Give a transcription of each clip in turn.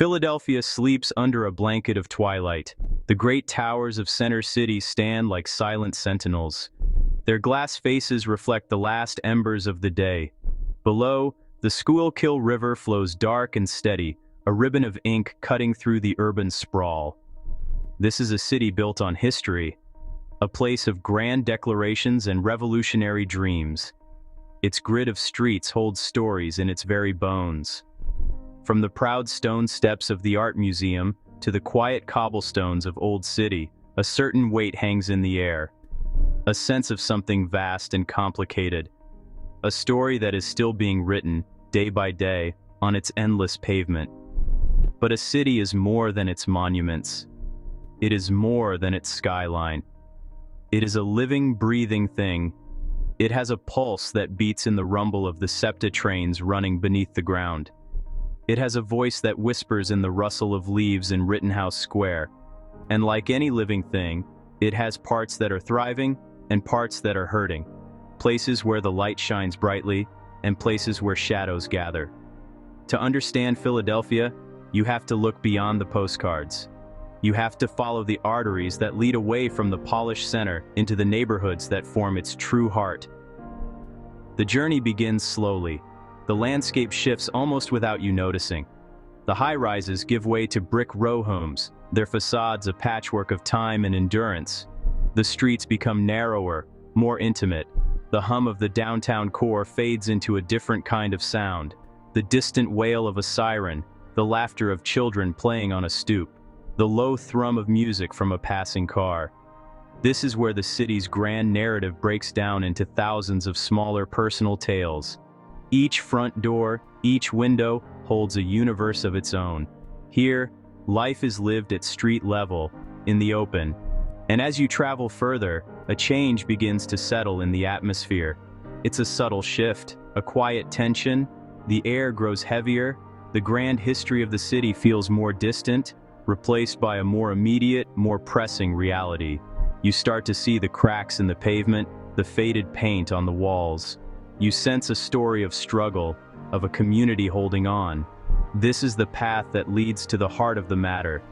Philadelphia sleeps under a blanket of twilight. The great towers of Center City stand like silent sentinels. Their glass faces reflect the last embers of the day. Below, the Schuylkill River flows dark and steady, a ribbon of ink cutting through the urban sprawl. This is a city built on history, a place of grand declarations and revolutionary dreams. Its grid of streets holds stories in its very bones. From the proud stone steps of the Art Museum to the quiet cobblestones of Old City, a certain weight hangs in the air. A sense of something vast and complicated. A story that is still being written, day by day, on its endless pavement. But a city is more than its monuments. It is more than its skyline. It is a living, breathing thing. It has a pulse that beats in the rumble of the SEPTA trains running beneath the ground. It has a voice that whispers in the rustle of leaves in Rittenhouse Square. And like any living thing, it has parts that are thriving and parts that are hurting. Places where the light shines brightly and places where shadows gather. To understand Philadelphia, you have to look beyond the postcards. You have to follow the arteries that lead away from the polished center into the neighborhoods that form its true heart. The journey begins slowly. The landscape shifts almost without you noticing. The high-rises give way to brick row homes, their facades a patchwork of time and endurance. The streets become narrower, more intimate. The hum of the downtown core fades into a different kind of sound. The distant wail of a siren, the laughter of children playing on a stoop, the low thrum of music from a passing car. This is where the city's grand narrative breaks down into thousands of smaller personal tales. Each front door, each window, holds a universe of its own. Here, life is lived at street level, in the open. And as you travel further, a change begins to settle in the atmosphere. It's a subtle shift, a quiet tension. The air grows heavier. The grand history of the city feels more distant, replaced by a more immediate, more pressing reality. You start to see the cracks in the pavement, the faded paint on the walls. You sense a story of struggle, of a community holding on. This is the path that leads to the heart of the matter.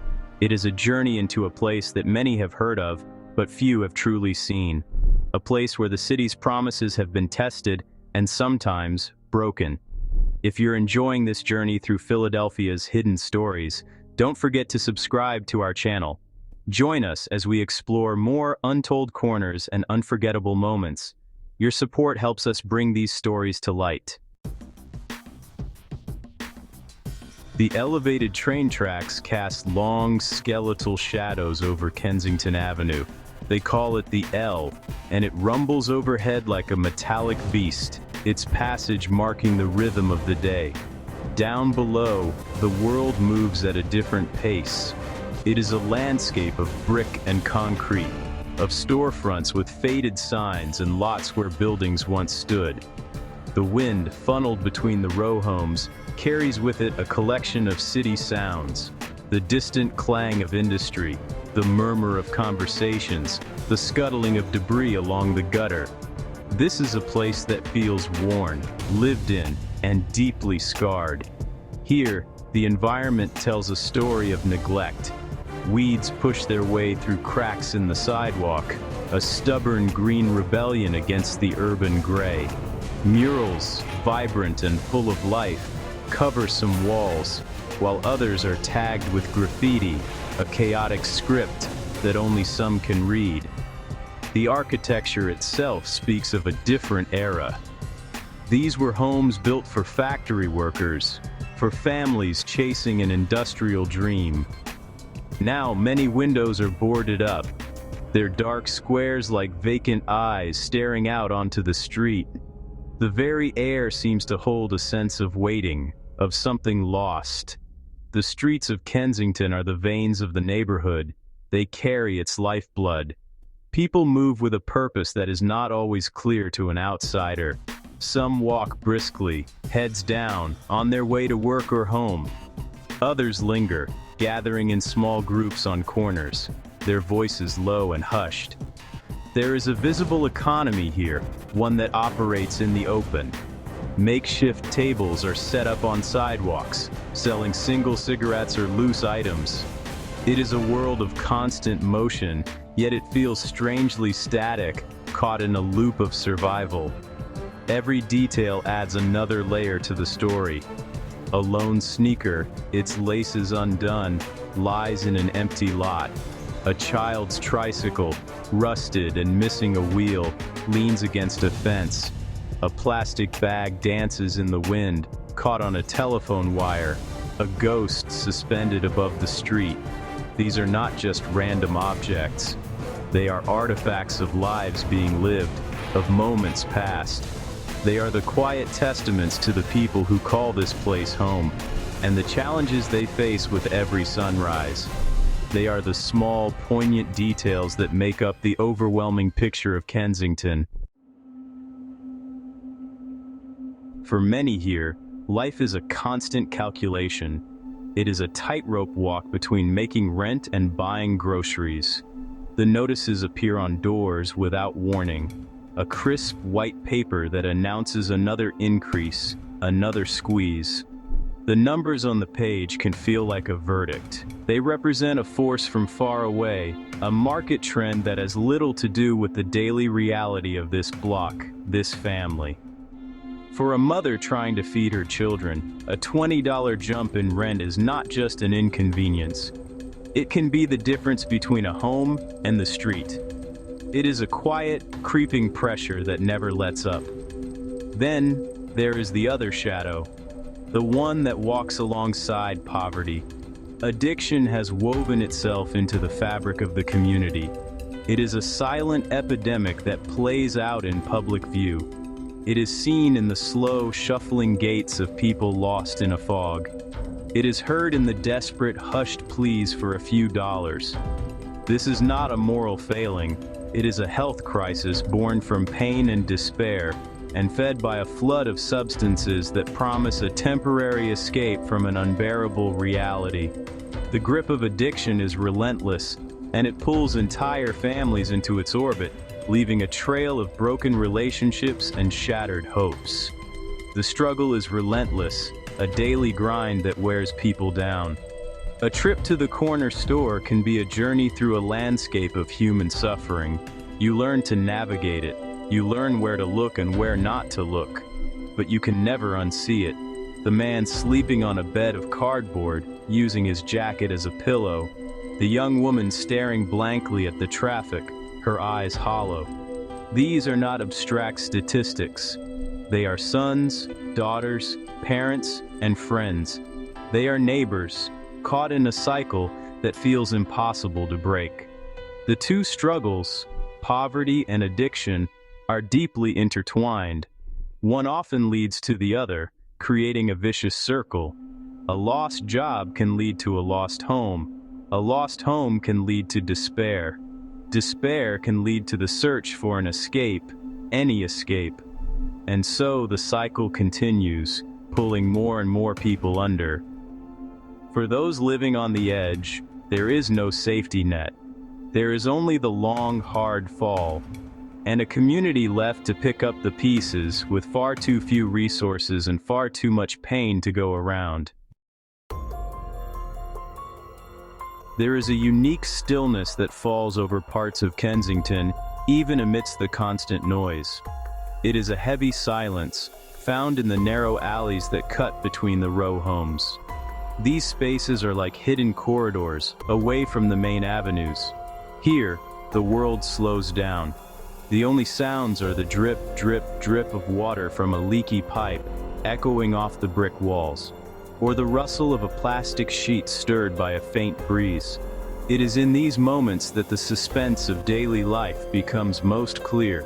It is a journey into a place that many have heard of, but few have truly seen. A place where the city's promises have been tested and sometimes broken. If you're enjoying this journey through Philadelphia's hidden stories, don't forget to subscribe to our channel. Join us as we explore more untold corners and unforgettable moments. Your support helps us bring these stories to light. The elevated train tracks cast long, skeletal shadows over Kensington Avenue. They call it the L, and it rumbles overhead like a metallic beast, its passage marking the rhythm of the day. Down below, the world moves at a different pace. It is a landscape of brick and concrete, of storefronts with faded signs and lots where buildings once stood. The wind, funneled between the row homes, carries with it a collection of city sounds. The distant clang of industry, the murmur of conversations, the scuttling of debris along the gutter. This is a place that feels worn, lived in, and deeply scarred. Here, the environment tells a story of neglect. Weeds push their way through cracks in the sidewalk, a stubborn green rebellion against the urban gray. Murals, vibrant and full of life, cover some walls, while others are tagged with graffiti, a chaotic script that only some can read. The architecture itself speaks of a different era. These were homes built for factory workers, for families chasing an industrial dream. Now many windows are boarded up, their dark squares like vacant eyes staring out onto the street. The very air seems to hold a sense of waiting, of something lost. The streets of Kensington are the veins of the neighborhood. They carry its lifeblood. People move with a purpose that is not always clear to an outsider. Some walk briskly, heads down, on their way to work or home. Others linger, gathering in small groups on corners, their voices low and hushed. There is a visible economy here, one that operates in the open. Makeshift tables are set up on sidewalks, selling single cigarettes or loose items. It is a world of constant motion, yet it feels strangely static, caught in a loop of survival. Every detail adds another layer to the story. A lone sneaker, its laces undone, lies in an empty lot. A child's tricycle, rusted and missing a wheel, leans against a fence. A plastic bag dances in the wind, caught on a telephone wire. A ghost suspended above the street. These are not just random objects. They are artifacts of lives being lived, of moments past. They are the quiet testaments to the people who call this place home, and the challenges they face with every sunrise. They are the small, poignant details that make up the overwhelming picture of Kensington. For many here, life is a constant calculation. It is a tightrope walk between making rent and buying groceries. The notices appear on doors without warning. A crisp white paper that announces another increase, another squeeze. The numbers on the page can feel like a verdict. They represent a force from far away, a market trend that has little to do with the daily reality of this block, this family. For a mother trying to feed her children, a $20 jump in rent is not just an inconvenience. It can be the difference between a home and the street. It is a quiet, creeping pressure that never lets up. Then, there is the other shadow, the one that walks alongside poverty. Addiction has woven itself into the fabric of the community. It is a silent epidemic that plays out in public view. It is seen in the slow, shuffling gaits of people lost in a fog. It is heard in the desperate, hushed pleas for a few dollars. This is not a moral failing. It is a health crisis born from pain and despair, and fed by a flood of substances that promise a temporary escape from an unbearable reality. The grip of addiction is relentless, and it pulls entire families into its orbit, leaving a trail of broken relationships and shattered hopes. The struggle is relentless, a daily grind that wears people down. A trip to the corner store can be a journey through a landscape of human suffering. You learn to navigate it. You learn where to look and where not to look. But you can never unsee it. The man sleeping on a bed of cardboard, using his jacket as a pillow. The young woman staring blankly at the traffic, her eyes hollow. These are not abstract statistics. They are sons, daughters, parents, and friends. They are neighbors, caught in a cycle that feels impossible to break. The two struggles, poverty and addiction, are deeply intertwined. One often leads to the other, creating a vicious circle. A lost job can lead to a lost home. A lost home can lead to despair. Despair can lead to the search for an escape, any escape. And so the cycle continues, pulling more and more people under. For those living on the edge, there is no safety net. There is only the long, hard fall, and a community left to pick up the pieces with far too few resources and far too much pain to go around. There is a unique stillness that falls over parts of Kensington, even amidst the constant noise. It is a heavy silence, found in the narrow alleys that cut between the row homes. These spaces are like hidden corridors, away from the main avenues. Here, the world slows down. The only sounds are the drip, drip, drip of water from a leaky pipe, echoing off the brick walls, or the rustle of a plastic sheet stirred by a faint breeze. It is in these moments that the suspense of daily life becomes most clear.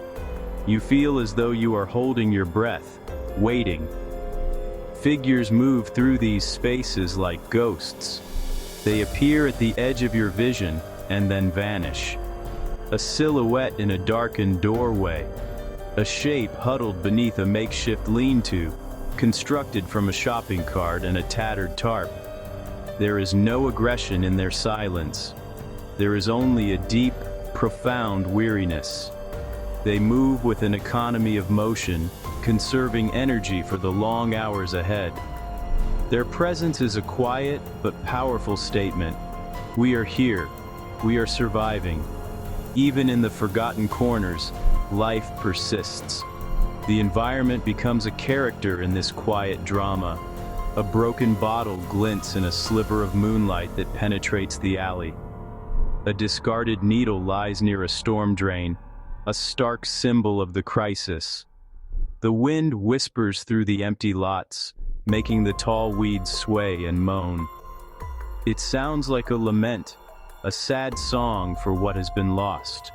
You feel as though you are holding your breath, waiting. Figures move through these spaces like ghosts. They appear at the edge of your vision and then vanish. A silhouette in a darkened doorway. A shape huddled beneath a makeshift lean-to, constructed from a shopping cart and a tattered tarp. There is no aggression in their silence. There is only a deep, profound weariness. They move with an economy of motion, conserving energy for the long hours ahead. Their presence is a quiet but powerful statement. We are here. We are surviving. Even in the forgotten corners, life persists. The environment becomes a character in this quiet drama. A broken bottle glints in a sliver of moonlight that penetrates the alley. A discarded needle lies near a storm drain, a stark symbol of the crisis. The wind whispers through the empty lots, making the tall weeds sway and moan. It sounds like a lament, a sad song for what has been lost.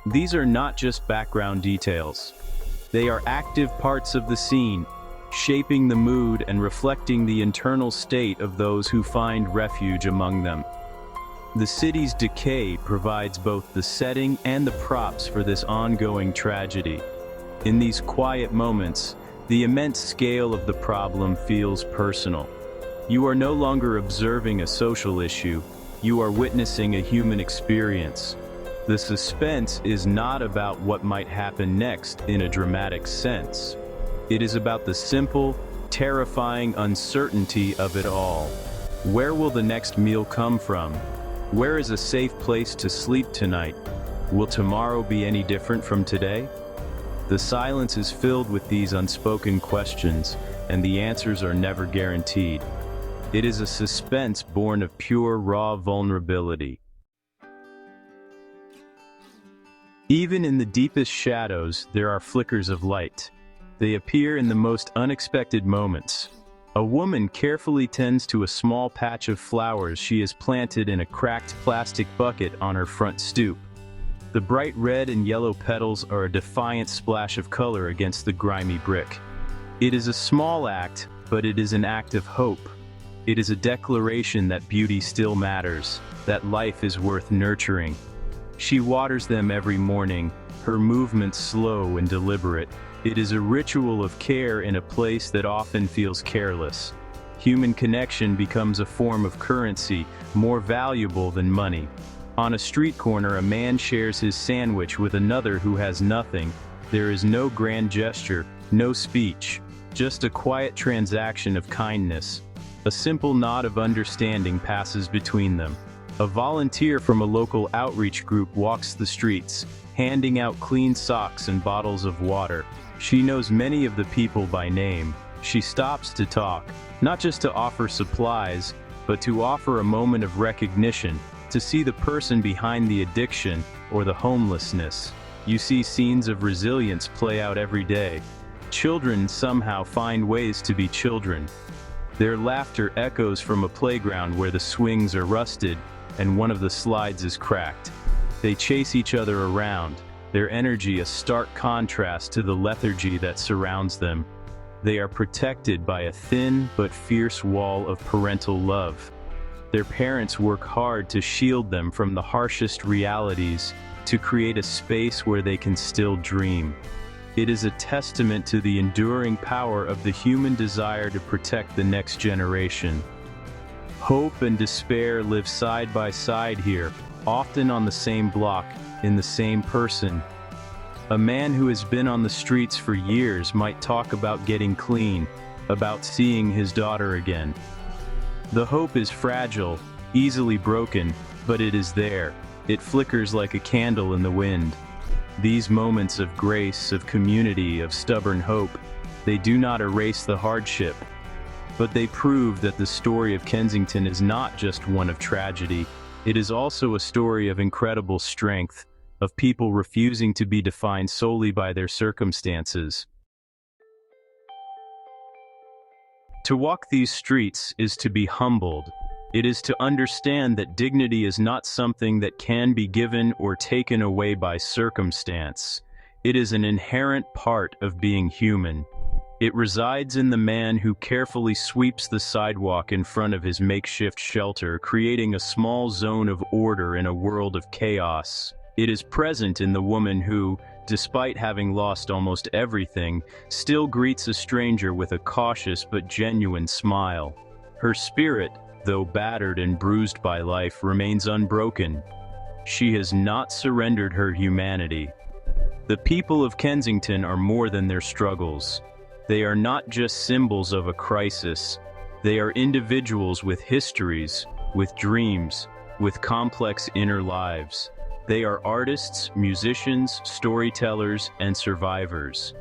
These are not just background details. They are active parts of the scene, shaping the mood and reflecting the internal state of those who find refuge among them. The city's decay provides both the setting and the props for this ongoing tragedy. In these quiet moments, the immense scale of the problem feels personal. You are no longer observing a social issue, you are witnessing a human experience. The suspense is not about what might happen next in a dramatic sense. It is about the simple, terrifying uncertainty of it all. Where will the next meal come from? Where is a safe place to sleep tonight? Will tomorrow be any different from today? The silence is filled with these unspoken questions, and the answers are never guaranteed. It is a suspense born of pure, raw vulnerability. Even in the deepest shadows, there are flickers of light. They appear in the most unexpected moments. A woman carefully tends to a small patch of flowers she has planted in a cracked plastic bucket on her front stoop. The bright red and yellow petals are a defiant splash of color against the grimy brick. It is a small act, but it is an act of hope. It is a declaration that beauty still matters, that life is worth nurturing. She waters them every morning, her movements slow and deliberate. It is a ritual of care in a place that often feels careless. Human connection becomes a form of currency, more valuable than money. On a street corner, a man shares his sandwich with another who has nothing. There is no grand gesture, no speech, just a quiet transaction of kindness. A simple nod of understanding passes between them. A volunteer from a local outreach group walks the streets, handing out clean socks and bottles of water. She knows many of the people by name. She stops to talk, not just to offer supplies, but to offer a moment of recognition, to see the person behind the addiction or the homelessness. You see scenes of resilience play out every day. Children somehow find ways to be children. Their laughter echoes from a playground where the swings are rusted and one of the slides is cracked. They chase each other around, their energy a stark contrast to the lethargy that surrounds them. They are protected by a thin but fierce wall of parental love. Their parents work hard to shield them from the harshest realities, to create a space where they can still dream. It is a testament to the enduring power of the human desire to protect the next generation. Hope and despair live side by side here, often on the same block, in the same person. A man who has been on the streets for years might talk about getting clean, about seeing his daughter again. The hope is fragile, easily broken, but it is there. It flickers like a candle in the wind. These moments of grace, of community, of stubborn hope, they do not erase the hardship, but they prove that the story of Kensington is not just one of tragedy. It is also a story of incredible strength, of people refusing to be defined solely by their circumstances. To walk these streets is to be humbled. It is to understand that dignity is not something that can be given or taken away by circumstance. It is an inherent part of being human. It resides in the man who carefully sweeps the sidewalk in front of his makeshift shelter, creating a small zone of order in a world of chaos. It is present in the woman who, despite having lost almost everything, still greets a stranger with a cautious but genuine smile. Her spirit, though battered and bruised by life, remains unbroken. She has not surrendered her humanity. The people of Kensington are more than their struggles. They are not just symbols of a crisis. They are individuals with histories, with dreams, with complex inner lives. They are artists, musicians, storytellers, and survivors.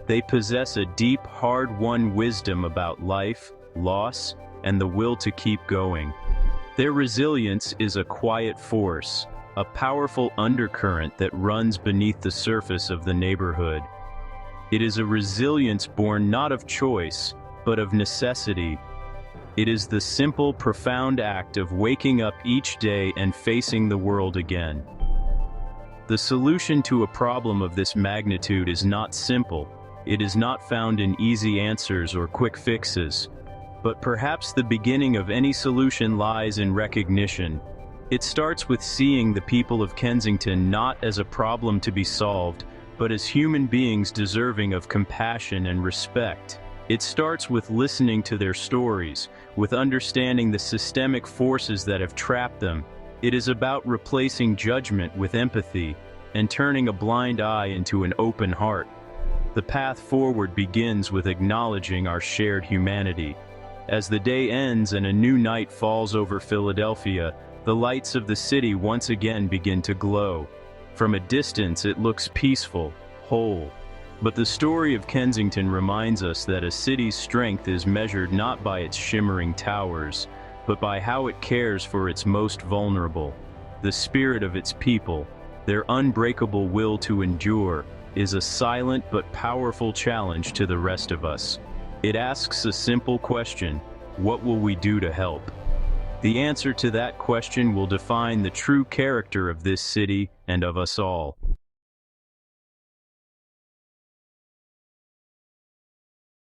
They possess a deep, hard-won wisdom about life, loss, and the will to keep going. Their resilience is a quiet force, a powerful undercurrent that runs beneath the surface of the neighborhood. It is a resilience born not of choice, but of necessity. It is the simple, profound act of waking up each day and facing the world again. The solution to a problem of this magnitude is not simple. It is not found in easy answers or quick fixes. But perhaps the beginning of any solution lies in recognition. It starts with seeing the people of Kensington not as a problem to be solved, but as human beings deserving of compassion and respect. It starts with listening to their stories, with understanding the systemic forces that have trapped them. It is about replacing judgment with empathy, and turning a blind eye into an open heart. The path forward begins with acknowledging our shared humanity. As the day ends and a new night falls over Philadelphia, the lights of the city once again begin to glow. From a distance it looks peaceful, whole. But the story of Kensington reminds us that a city's strength is measured not by its shimmering towers, but by how it cares for its most vulnerable. The spirit of its people, their unbreakable will to endure, is a silent but powerful challenge to the rest of us. It asks a simple question: what will we do to help? The answer to that question will define the true character of this city and of us all.